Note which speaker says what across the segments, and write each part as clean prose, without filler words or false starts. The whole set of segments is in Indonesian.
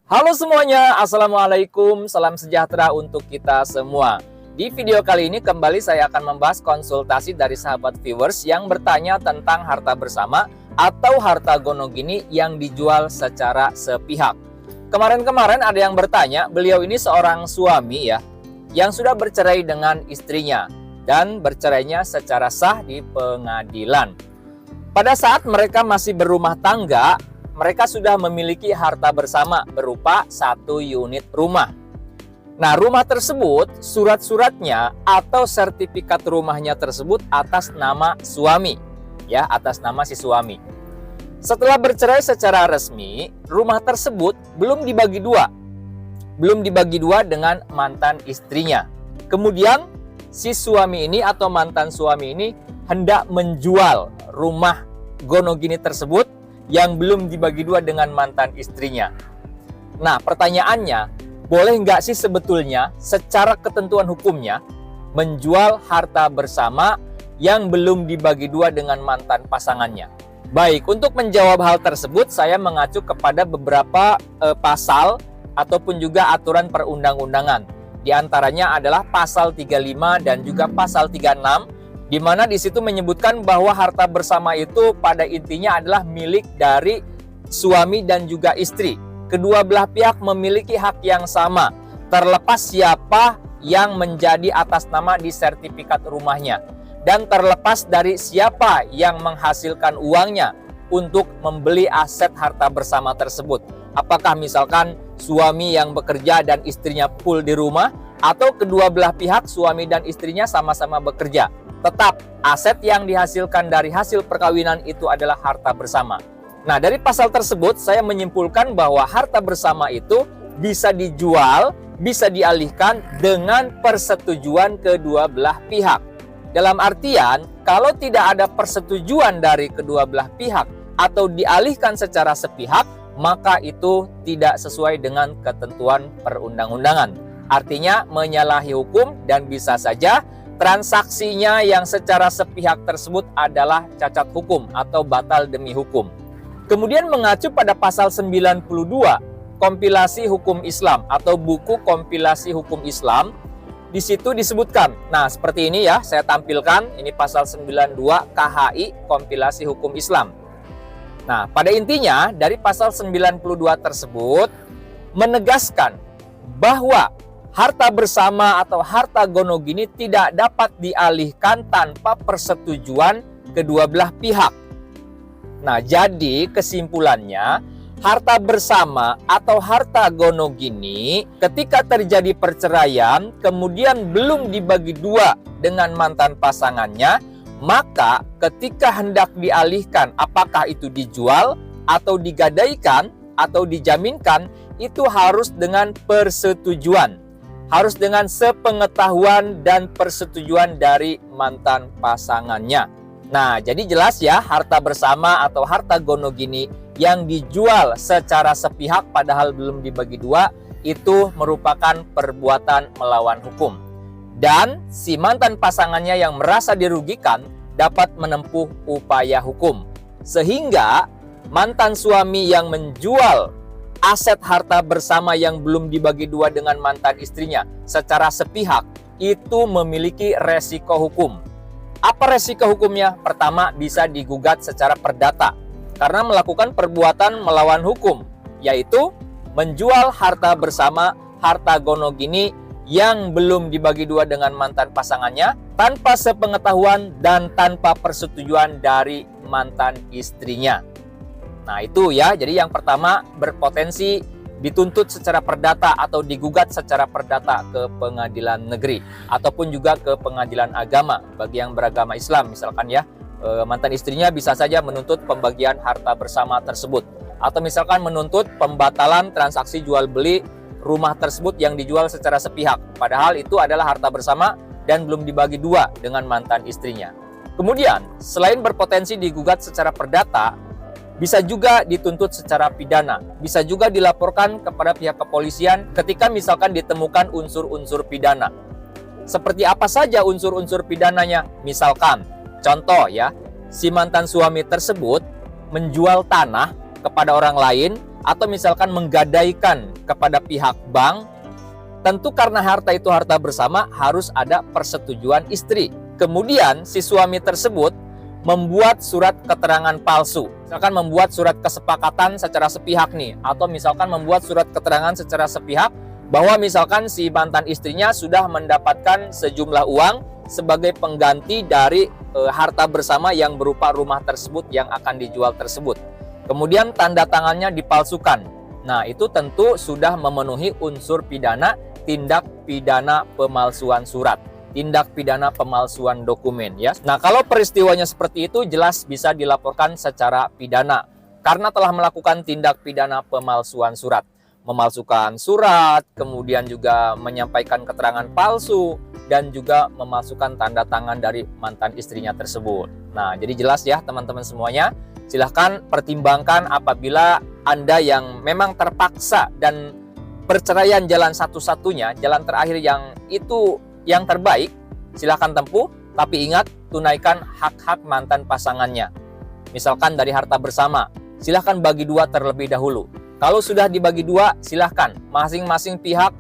Speaker 1: Halo semuanya, Assalamualaikum, salam sejahtera untuk kita semua. Di video kali ini kembali saya akan membahas konsultasi dari sahabat viewers yang bertanya tentang harta bersama atau harta gonogini yang dijual secara sepihak. Kemarin-kemarin ada yang bertanya, beliau ini seorang suami ya, yang sudah bercerai dengan istrinya dan bercerainya secara sah di pengadilan. Pada saat mereka masih berumah tangga, mereka sudah memiliki harta bersama berupa satu unit rumah. Nah, rumah tersebut, surat-suratnya atau sertifikat rumahnya tersebut atas nama suami, ya, atas nama si suami. Setelah bercerai secara resmi, rumah tersebut belum dibagi dua dengan mantan istrinya. Kemudian, si suami ini atau mantan suami ini hendak menjual rumah gonogini tersebut yang belum dibagi dua dengan mantan istrinya. Nah, pertanyaannya, boleh nggak sih sebetulnya secara ketentuan hukumnya menjual harta bersama yang belum dibagi dua dengan mantan pasangannya? Baik, untuk menjawab hal tersebut saya mengacu kepada beberapa pasal ataupun juga aturan perundang-undangan. Di antaranya adalah pasal 35 dan juga pasal 36, di mana di situ menyebutkan bahwa harta bersama itu pada intinya adalah milik dari suami dan juga istri. Kedua belah pihak memiliki hak yang sama, terlepas siapa yang menjadi atas nama di sertifikat rumahnya, dan terlepas dari siapa yang menghasilkan uangnya untuk membeli aset harta bersama tersebut. Apakah misalkan suami yang bekerja dan istrinya full di rumah, atau kedua belah pihak suami dan istrinya sama-sama bekerja. Tetap aset yang dihasilkan dari hasil perkawinan itu adalah harta bersama. Nah, dari pasal tersebut saya menyimpulkan bahwa harta bersama itu bisa dijual, bisa dialihkan dengan persetujuan kedua belah pihak. Dalam artian, kalau tidak ada persetujuan dari kedua belah pihak atau dialihkan secara sepihak, maka itu tidak sesuai dengan ketentuan perundang-undangan. Artinya menyalahi hukum dan bisa saja transaksinya yang secara sepihak tersebut adalah cacat hukum atau batal demi hukum. Kemudian mengacu pada pasal 92 kompilasi hukum Islam atau buku kompilasi hukum Islam, di situ disebutkan. Nah, seperti ini ya, saya tampilkan. Ini pasal 92 KHI kompilasi hukum Islam. Nah, pada intinya dari pasal 92 tersebut menegaskan bahwa harta bersama atau harta gonogini tidak dapat dialihkan tanpa persetujuan kedua belah pihak. Nah, jadi kesimpulannya, harta bersama atau harta gonogini ketika terjadi perceraian kemudian belum dibagi dua dengan mantan pasangannya, maka ketika hendak dialihkan, apakah itu dijual atau digadaikan atau dijaminkan, itu harus dengan persetujuan. Harus dengan sepengetahuan dan persetujuan dari mantan pasangannya. Nah, jadi jelas ya, harta bersama atau harta gonogini yang dijual secara sepihak padahal belum dibagi dua, itu merupakan perbuatan melawan hukum. Dan si mantan pasangannya yang merasa dirugikan dapat menempuh upaya hukum. Sehingga mantan suami yang menjual aset harta bersama yang belum dibagi dua dengan mantan istrinya secara sepihak itu memiliki resiko hukum. Apa resiko hukumnya? Pertama, bisa digugat secara perdata karena melakukan perbuatan melawan hukum, yaitu menjual harta bersama, harta gonogini yang belum dibagi dua dengan mantan pasangannya tanpa sepengetahuan dan tanpa persetujuan dari mantan istrinya. Nah, itu ya, jadi yang pertama berpotensi dituntut secara perdata atau digugat secara perdata ke pengadilan negeri ataupun juga ke pengadilan agama bagi yang beragama Islam. Misalkan ya, mantan istrinya bisa saja menuntut pembagian harta bersama tersebut, atau misalkan menuntut pembatalan transaksi jual beli rumah tersebut yang dijual secara sepihak, padahal itu adalah harta bersama dan belum dibagi dua dengan mantan istrinya. Kemudian, selain berpotensi digugat secara perdata, bisa juga dituntut secara pidana, bisa juga dilaporkan kepada pihak kepolisian ketika misalkan ditemukan unsur-unsur pidana. Seperti apa saja unsur-unsur pidananya? Misalkan, contoh ya, si mantan suami tersebut menjual tanah kepada orang lain atau misalkan menggadaikan kepada pihak bank, tentu karena harta itu harta bersama harus ada persetujuan istri. Kemudian si suami tersebut membuat surat keterangan palsu. Misalkan membuat surat kesepakatan secara sepihak nih, atau misalkan membuat surat keterangan secara sepihak bahwa misalkan si mantan istrinya sudah mendapatkan sejumlah uang sebagai pengganti dari harta bersama yang berupa rumah tersebut yang akan dijual tersebut. Kemudian tanda tangannya dipalsukan. Nah, itu tentu sudah memenuhi unsur pidana tindak pidana pemalsuan surat, tindak pidana pemalsuan dokumen ya. Nah, kalau peristiwanya seperti itu jelas bisa dilaporkan secara pidana karena telah melakukan tindak pidana pemalsuan surat. Memalsukan surat, kemudian juga menyampaikan keterangan palsu, dan juga memalsukan tanda tangan dari mantan istrinya tersebut. Nah, jadi jelas ya teman-teman semuanya. Silahkan pertimbangkan apabila Anda yang memang terpaksa dan perceraian jalan satu-satunya, jalan terakhir yang itu yang terbaik, silahkan tempuh. Tapi ingat, tunaikan hak-hak mantan pasangannya. Misalkan dari harta bersama, silahkan bagi dua terlebih dahulu. Kalau sudah dibagi dua, silahkan masing-masing pihak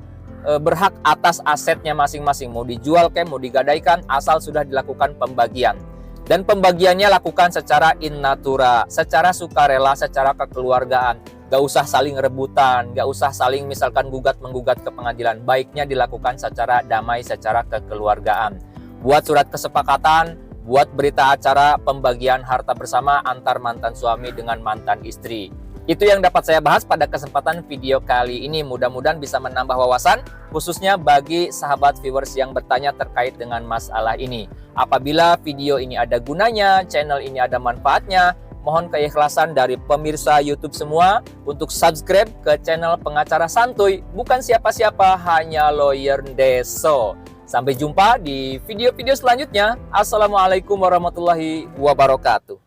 Speaker 1: berhak atas asetnya masing-masing. Mau dijual mau digadaikan, asal sudah dilakukan pembagian. Dan pembagiannya lakukan secara in natura, secara sukarela, secara kekeluargaan. Gak usah saling rebutan, gak usah saling misalkan gugat-menggugat ke pengadilan. Baiknya dilakukan secara damai, secara kekeluargaan. Buat surat kesepakatan, buat berita acara pembagian harta bersama antar mantan suami dengan mantan istri. Itu yang dapat saya bahas pada kesempatan video kali ini. Mudah-mudahan bisa menambah wawasan, khususnya bagi sahabat viewers yang bertanya terkait dengan masalah ini. Apabila video ini ada gunanya, channel ini ada manfaatnya, mohon keikhlasan dari pemirsa YouTube semua untuk subscribe ke channel Pengacara Santuy. Bukan siapa-siapa, hanya Lawyer Deso. Sampai jumpa di video-video selanjutnya. Assalamualaikum warahmatullahi wabarakatuh.